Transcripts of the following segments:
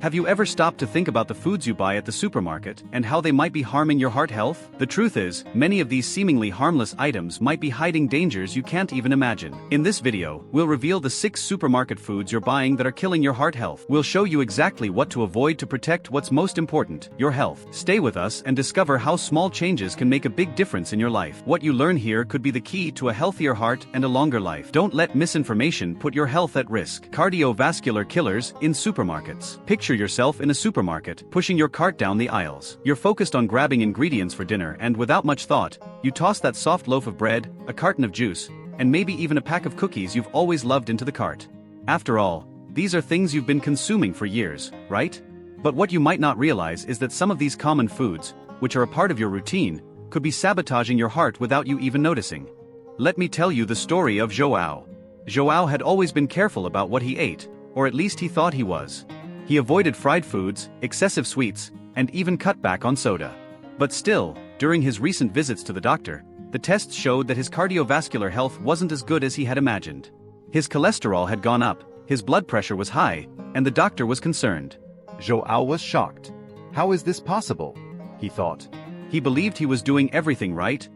Have you ever stopped to think about the foods you buy at the supermarket and how they might be harming your heart health? The truth is, many of these seemingly harmless items might be hiding dangers you can't even imagine. In this video, we'll reveal the 6 supermarket foods you're buying that are killing your heart health. We'll show you exactly what to avoid to protect what's most important, your health. Stay with us and discover how small changes can make a big difference in your life. What you learn here could be the key to a healthier heart and a longer life. Don't let misinformation put your health at risk. Cardiovascular killers in supermarkets. Picture yourself in a supermarket, pushing your cart down the aisles. You're focused on grabbing ingredients for dinner and without much thought, you toss that soft loaf of bread, a carton of juice, and maybe even a pack of cookies you've always loved into the cart. After all, these are things you've been consuming for years, right? But what you might not realize is that some of these common foods, which are a part of your routine, could be sabotaging your heart without you even noticing. Let me tell you the story of Joao. Joao had always been careful about what he ate, or at least he thought he was. He avoided fried foods, excessive sweets, and even cut back on soda. But still, during his recent visits to the doctor, the tests showed that his cardiovascular health wasn't as good as he had imagined. His cholesterol had gone up, his blood pressure was high, and the doctor was concerned. Joao was shocked. How is this possible? He thought. He believed he was doing everything right.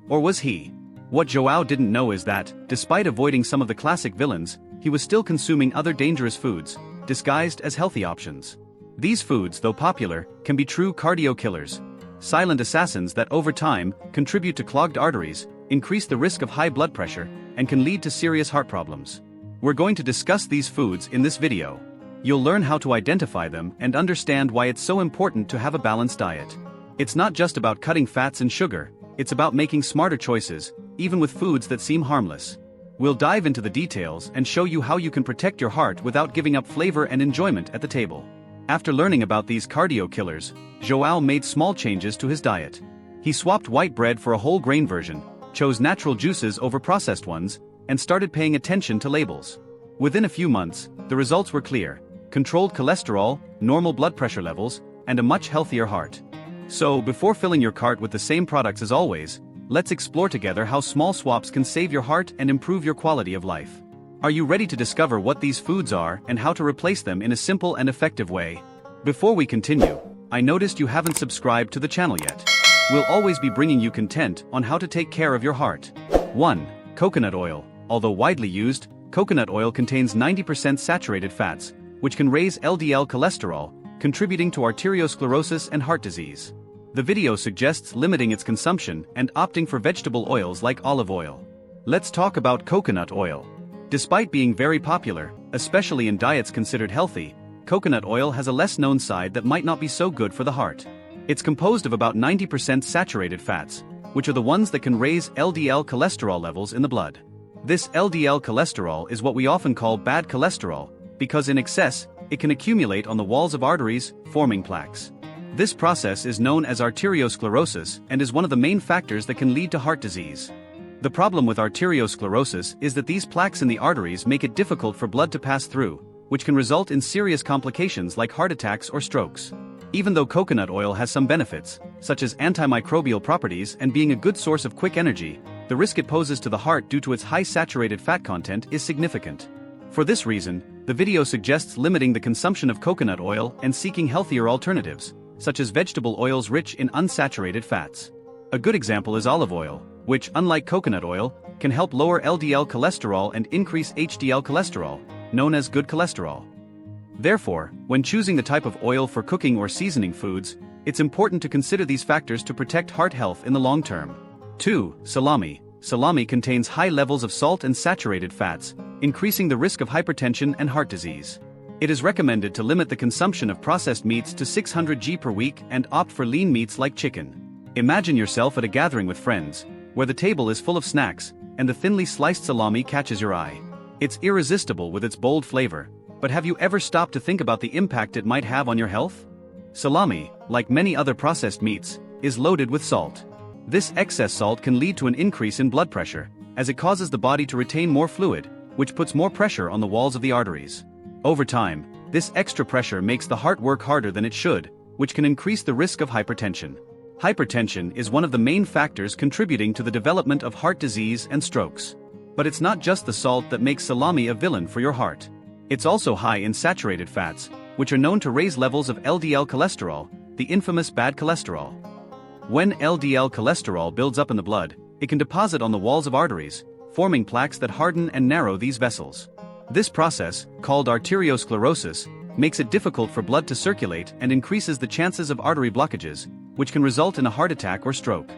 Or was he? What Joao didn't know is that, despite avoiding some of the classic villains, he was still consuming other dangerous foods, disguised as healthy options. These foods, though popular, can be true cardio killers, silent assassins that over time contribute to clogged arteries, increase the risk of high blood pressure, and can lead to serious heart problems. We're going to discuss these foods in this video. You'll learn how to identify them and understand why it's so important to have a balanced diet. It's not just about cutting fats and sugar, it's about making smarter choices, even with foods that seem harmless. We'll dive into the details and show you how you can protect your heart without giving up flavor and enjoyment at the table. After learning about these cardio killers, Joao made small changes to his diet. He swapped white bread for a whole grain version, chose natural juices over processed ones, and started paying attention to labels. Within a few months, the results were clear: controlled cholesterol, normal blood pressure levels, and a much healthier heart. So, before filling your cart with the same products as always, let's explore together how small swaps can save your heart and improve your quality of life. Are you ready to discover what these foods are and how to replace them in a simple and effective way? Before we continue, I noticed you haven't subscribed to the channel yet. We'll always be bringing you content on how to take care of your heart. 1. Coconut oil. Although widely used, coconut oil contains 90% saturated fats, which can raise LDL cholesterol, contributing to arteriosclerosis and heart disease. The video suggests limiting its consumption and opting for vegetable oils like olive oil. Let's talk about coconut oil. Despite being very popular, especially in diets considered healthy, coconut oil has a less known side that might not be so good for the heart. It's composed of about 90% saturated fats, which are the ones that can raise LDL cholesterol levels in the blood. This LDL cholesterol is what we often call bad cholesterol, because in excess, it can accumulate on the walls of arteries, forming plaques. This process is known as arteriosclerosis and is one of the main factors that can lead to heart disease. The problem with arteriosclerosis is that these plaques in the arteries make it difficult for blood to pass through, which can result in serious complications like heart attacks or strokes. Even though coconut oil has some benefits, such as antimicrobial properties and being a good source of quick energy, the risk it poses to the heart due to its high saturated fat content is significant. For this reason, the video suggests limiting the consumption of coconut oil and seeking healthier alternatives, such as vegetable oils rich in unsaturated fats. A good example is olive oil, which, unlike coconut oil, can help lower LDL cholesterol and increase HDL cholesterol, known as good cholesterol. Therefore, when choosing the type of oil for cooking or seasoning foods, it's important to consider these factors to protect heart health in the long term. 2. Salami. Salami contains high levels of salt and saturated fats, increasing the risk of hypertension and heart disease. It is recommended to limit the consumption of processed meats to 600 g per week and opt for lean meats like chicken. Imagine yourself at a gathering with friends, where the table is full of snacks, and the thinly sliced salami catches your eye. It's irresistible with its bold flavor, but have you ever stopped to think about the impact it might have on your health? Salami, like many other processed meats, is loaded with salt. This excess salt can lead to an increase in blood pressure, as it causes the body to retain more fluid, which puts more pressure on the walls of the arteries. Over time, this extra pressure makes the heart work harder than it should, which can increase the risk of hypertension. Hypertension is one of the main factors contributing to the development of heart disease and strokes. But it's not just the salt that makes salami a villain for your heart. It's also high in saturated fats, which are known to raise levels of LDL cholesterol, the infamous bad cholesterol. When LDL cholesterol builds up in the blood, it can deposit on the walls of arteries, forming plaques that harden and narrow these vessels. This process, called arteriosclerosis, makes it difficult for blood to circulate and increases the chances of artery blockages, which can result in a heart attack or stroke.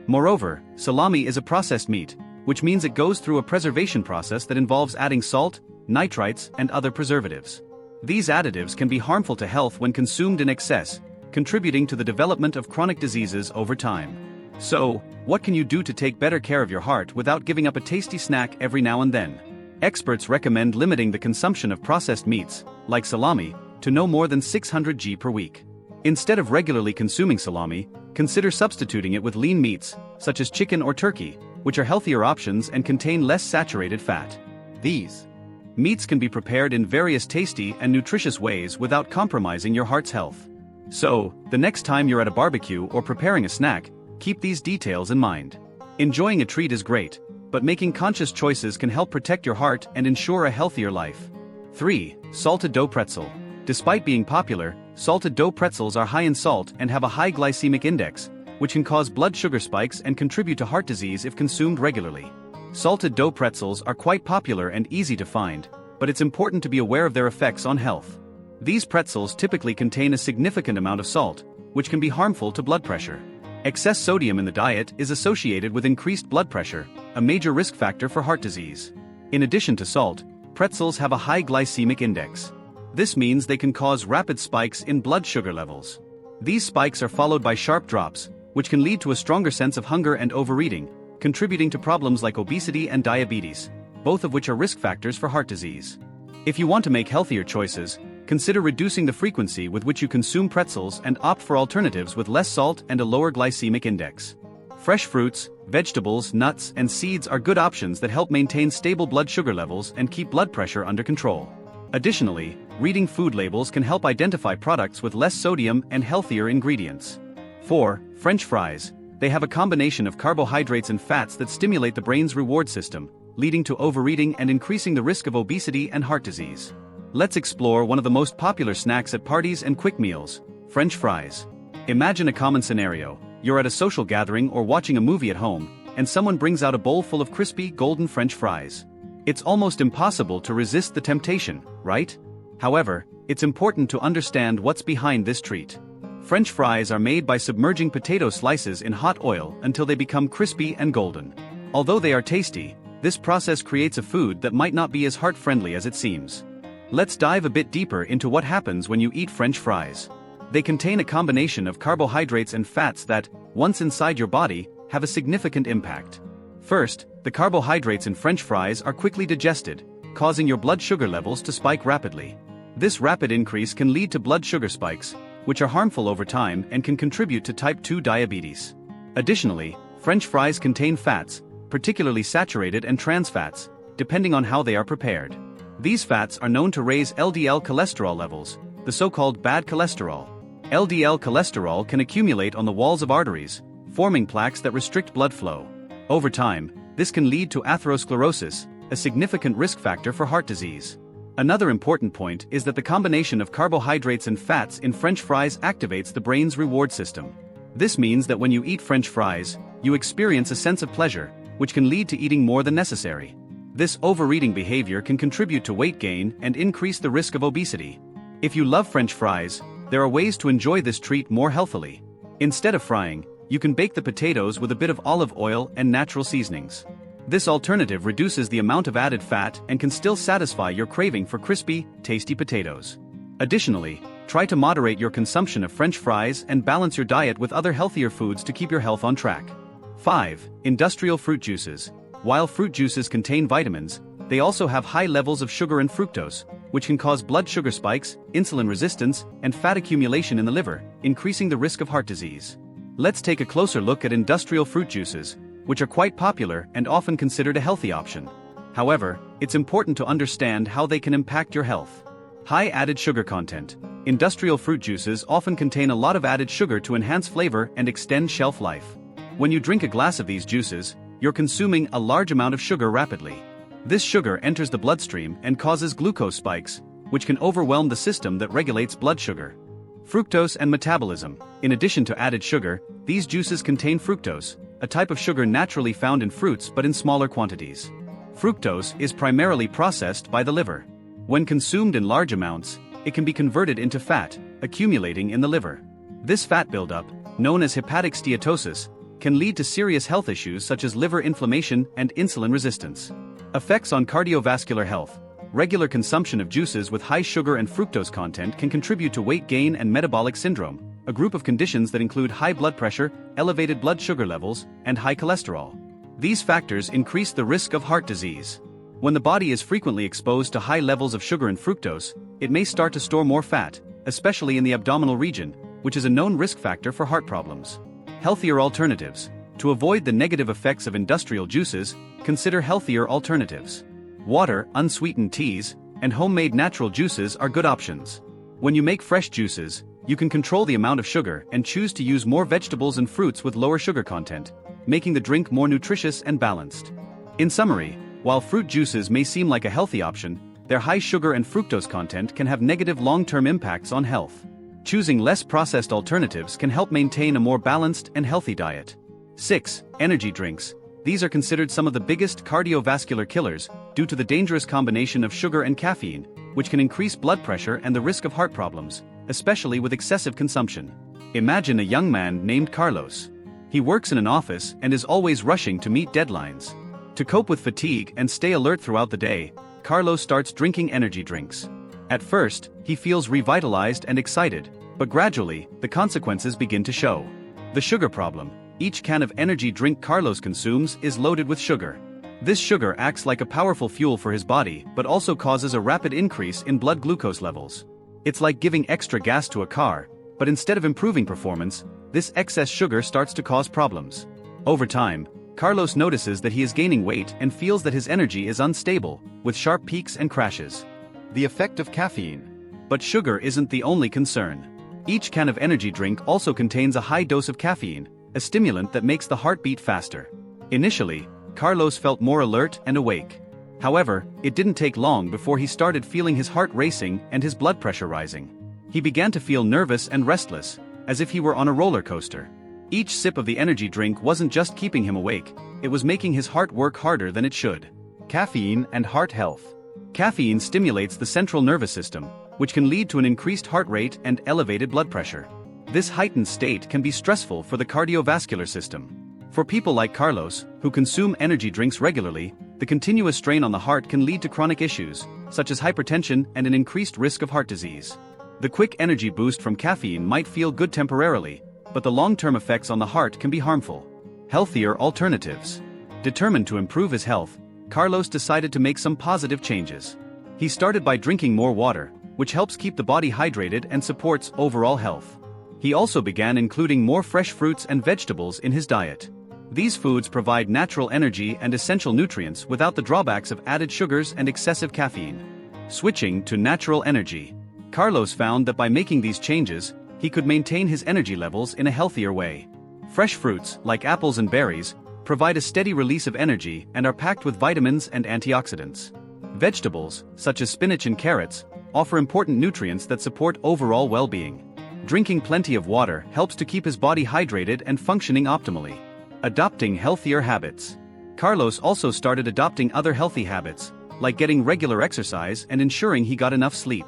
Moreover, salami is a processed meat, which means it goes through a preservation process that involves adding salt, nitrites, and other preservatives. These additives can be harmful to health when consumed in excess, contributing to the development of chronic diseases over time. So, what can you do to take better care of your heart without giving up a tasty snack every now and then? Experts recommend limiting the consumption of processed meats, like salami, to no more than 600 g per week. Instead of regularly consuming salami, consider substituting it with lean meats, such as chicken or turkey, which are healthier options and contain less saturated fat. These meats can be prepared in various tasty and nutritious ways without compromising your heart's health. So, the next time you're at a barbecue or preparing a snack, keep these details in mind. Enjoying a treat is great, but making conscious choices can help protect your heart and ensure a healthier life. 3. Salted dough pretzel. Despite being popular, salted dough pretzels are high in salt and have a high glycemic index, which can cause blood sugar spikes and contribute to heart disease if consumed regularly. Salted dough pretzels are quite popular and easy to find, but it's important to be aware of their effects on health. These pretzels typically contain a significant amount of salt, which can be harmful to blood pressure. Excess sodium in the diet is associated with increased blood pressure, a major risk factor for heart disease. In addition to salt, pretzels have a high glycemic index. This means they can cause rapid spikes in blood sugar levels. These spikes are followed by sharp drops, which can lead to a stronger sense of hunger and overeating, contributing to problems like obesity and diabetes, both of which are risk factors for heart disease. If you want to make healthier choices, consider reducing the frequency with which you consume pretzels and opt for alternatives with less salt and a lower glycemic index. Fresh fruits, vegetables, nuts, and seeds are good options that help maintain stable blood sugar levels and keep blood pressure under control. Additionally, reading food labels can help identify products with less sodium and healthier ingredients. 4. French fries. They have a combination of carbohydrates and fats that stimulate the brain's reward system, leading to overeating and increasing the risk of obesity and heart disease. Let's explore one of the most popular snacks at parties and quick meals: French fries. Imagine a common scenario. You're at a social gathering or watching a movie at home, and someone brings out a bowl full of crispy, golden French fries. It's almost impossible to resist the temptation, right? However, it's important to understand what's behind this treat. French fries are made by submerging potato slices in hot oil until they become crispy and golden. Although they are tasty, this process creates a food that might not be as heart-friendly as it seems. Let's dive a bit deeper into what happens when you eat French fries. They contain a combination of carbohydrates and fats that, once inside your body, have a significant impact. First, the carbohydrates in French fries are quickly digested, causing your blood sugar levels to spike rapidly. This rapid increase can lead to blood sugar spikes, which are harmful over time and can contribute to type 2 diabetes. Additionally, French fries contain fats, particularly saturated and trans fats, depending on how they are prepared. These fats are known to raise LDL cholesterol levels, the so-called bad cholesterol. LDL cholesterol can accumulate on the walls of arteries, forming plaques that restrict blood flow. Over time, this can lead to atherosclerosis, a significant risk factor for heart disease. Another important point is that the combination of carbohydrates and fats in French fries activates the brain's reward system. This means that when you eat French fries, you experience a sense of pleasure, which can lead to eating more than necessary. This overeating behavior can contribute to weight gain and increase the risk of obesity. If you love French fries, there are ways to enjoy this treat more healthily. Instead of frying, you can bake the potatoes with a bit of olive oil and natural seasonings. This alternative reduces the amount of added fat and can still satisfy your craving for crispy, tasty potatoes. Additionally, try to moderate your consumption of French fries and balance your diet with other healthier foods to keep your health on track. 5. Industrial fruit juices. While fruit juices contain vitamins, they also have high levels of sugar and fructose, which can cause blood sugar spikes, insulin resistance, and fat accumulation in the liver, increasing the risk of heart disease. Let's take a closer look at industrial fruit juices, which are quite popular and often considered a healthy option. However, it's important to understand how they can impact your health. High added sugar content. Industrial fruit juices often contain a lot of added sugar to enhance flavor and extend shelf life. When you drink a glass of these juices, you're consuming a large amount of sugar rapidly. This sugar enters the bloodstream and causes glucose spikes, which can overwhelm the system that regulates blood sugar. Fructose and metabolism. In addition to added sugar, these juices contain fructose, a type of sugar naturally found in fruits but in smaller quantities. Fructose is primarily processed by the liver. When consumed in large amounts, it can be converted into fat, accumulating in the liver. This fat buildup, known as hepatic steatosis, can lead to serious health issues such as liver inflammation and insulin resistance. Effects on cardiovascular health. Regular consumption of juices with high sugar and fructose content can contribute to weight gain and metabolic syndrome, a group of conditions that include high blood pressure, elevated blood sugar levels, and high cholesterol. These factors increase the risk of heart disease. When the body is frequently exposed to high levels of sugar and fructose, it may start to store more fat, especially in the abdominal region, which is a known risk factor for heart problems. Healthier alternatives. To avoid the negative effects of industrial juices, consider healthier alternatives. Water, unsweetened teas, and homemade natural juices are good options. When you make fresh juices, you can control the amount of sugar and choose to use more vegetables and fruits with lower sugar content, making the drink more nutritious and balanced. In summary, while fruit juices may seem like a healthy option, their high sugar and fructose content can have negative long-term impacts on health. Choosing less processed alternatives can help maintain a more balanced and healthy diet. 6. Energy drinks. These are considered some of the biggest cardiovascular killers due to the dangerous combination of sugar and caffeine, which can increase blood pressure and the risk of heart problems, especially with excessive consumption. Imagine a young man named Carlos. He works in an office and is always rushing to meet deadlines. To cope with fatigue and stay alert throughout the day, Carlos starts drinking energy drinks. At first, he feels revitalized and excited, but gradually, the consequences begin to show. The sugar problem. Each can of energy drink Carlos consumes is loaded with sugar. This sugar acts like a powerful fuel for his body but also causes a rapid increase in blood glucose levels. It's like giving extra gas to a car, but instead of improving performance, this excess sugar starts to cause problems. Over time, Carlos notices that he is gaining weight and feels that his energy is unstable, with sharp peaks and crashes. The effect of caffeine. But sugar isn't the only concern. Each can of energy drink also contains a high dose of caffeine, a stimulant that makes the heart beat faster. Initially, Carlos felt more alert and awake. However, it didn't take long before he started feeling his heart racing and his blood pressure rising. He began to feel nervous and restless, as if he were on a roller coaster. Each sip of the energy drink wasn't just keeping him awake, it was making his heart work harder than it should. Caffeine and heart health. Caffeine stimulates the central nervous system, which can lead to an increased heart rate and elevated blood pressure. This heightened state can be stressful for the cardiovascular system. For people like Carlos, who consume energy drinks regularly, the continuous strain on the heart can lead to chronic issues, such as hypertension and an increased risk of heart disease. The quick energy boost from caffeine might feel good temporarily, but the long-term effects on the heart can be harmful. Healthier alternatives. Determined to improve his health, Carlos decided to make some positive changes. He started by drinking more water, which helps keep the body hydrated and supports overall health. He also began including more fresh fruits and vegetables in his diet. These foods provide natural energy and essential nutrients without the drawbacks of added sugars and excessive caffeine. Switching to natural energy. Carlos found that by making these changes, he could maintain his energy levels in a healthier way. Fresh fruits, like apples and berries, provide a steady release of energy and are packed with vitamins and antioxidants. Vegetables, such as spinach and carrots, offer important nutrients that support overall well-being. Drinking plenty of water helps to keep his body hydrated and functioning optimally. Adopting healthier habits. Carlos also started adopting other healthy habits, like getting regular exercise and ensuring he got enough sleep.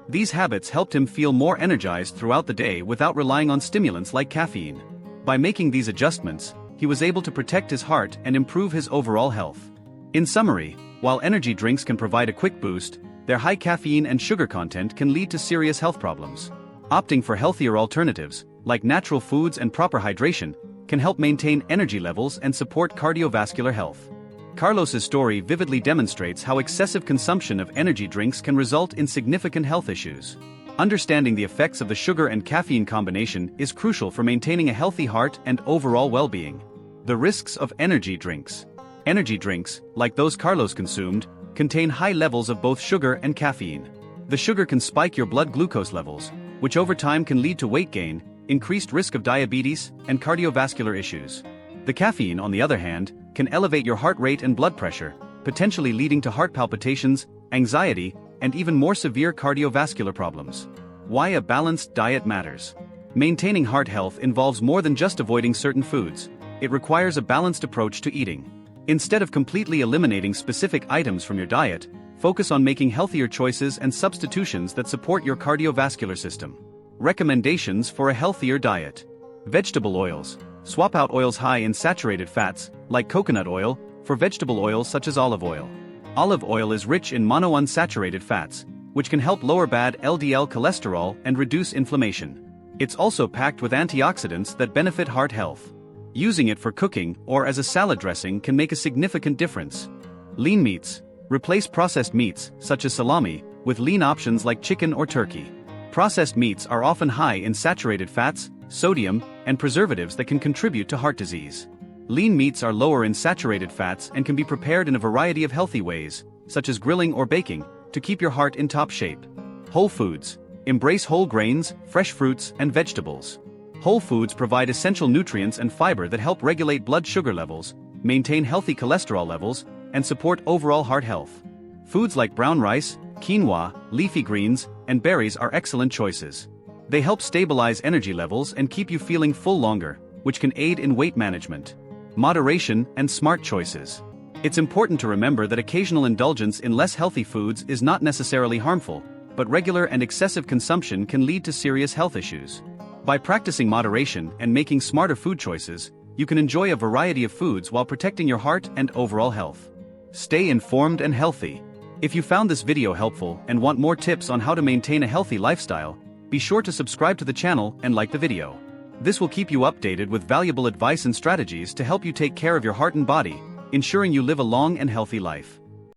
These habits helped him feel more energized throughout the day without relying on stimulants like caffeine. By making these adjustments, he was able to protect his heart and improve his overall health. In summary, while energy drinks can provide a quick boost, their high caffeine and sugar content can lead to serious health problems. Opting for healthier alternatives, like natural foods and proper hydration, can help maintain energy levels and support cardiovascular health. Carlos's story vividly demonstrates how excessive consumption of energy drinks can result in significant health issues. Understanding the effects of the sugar and caffeine combination is crucial for maintaining a healthy heart and overall well-being. The risks of energy drinks. Energy drinks, like those Carlos consumed, contain high levels of both sugar and caffeine. The sugar can spike your blood glucose levels, which over time can lead to weight gain, increased risk of diabetes, and cardiovascular issues. The caffeine, on the other hand, can elevate your heart rate and blood pressure, potentially leading to heart palpitations, anxiety, and even more severe cardiovascular problems. Why a balanced diet matters. Maintaining heart health involves more than just avoiding certain foods. It requires a balanced approach to eating. Instead of completely eliminating specific items from your diet, focus on making healthier choices and substitutions that support your cardiovascular system. Recommendations for a healthier diet. Vegetable oils. Swap out oils high in saturated fats, like coconut oil, for vegetable oils such as olive oil. Olive oil is rich in monounsaturated fats, which can help lower bad LDL cholesterol and reduce inflammation. It's also packed with antioxidants that benefit heart health. Using it for cooking or as a salad dressing can make a significant difference. Lean meats. Replace processed meats, such as salami, with lean options like chicken or turkey. Processed meats are often high in saturated fats, sodium, and preservatives that can contribute to heart disease. Lean meats are lower in saturated fats and can be prepared in a variety of healthy ways, such as grilling or baking, to keep your heart in top shape. Whole foods. Embrace whole grains, fresh fruits, and vegetables. Whole foods provide essential nutrients and fiber that help regulate blood sugar levels, maintain healthy cholesterol levels, and support overall heart health. Foods like brown rice, quinoa, leafy greens, and berries are excellent choices. They help stabilize energy levels and keep you feeling full longer, which can aid in weight management. Moderation and smart choices. It's important to remember that occasional indulgence in less healthy foods is not necessarily harmful, but regular and excessive consumption can lead to serious health issues. By practicing moderation and making smarter food choices, you can enjoy a variety of foods while protecting your heart and overall health. Stay informed and healthy. If you found this video helpful and want more tips on how to maintain a healthy lifestyle, be sure to subscribe to the channel and like the video. This will keep you updated with valuable advice and strategies to help you take care of your heart and body, ensuring you live a long and healthy life.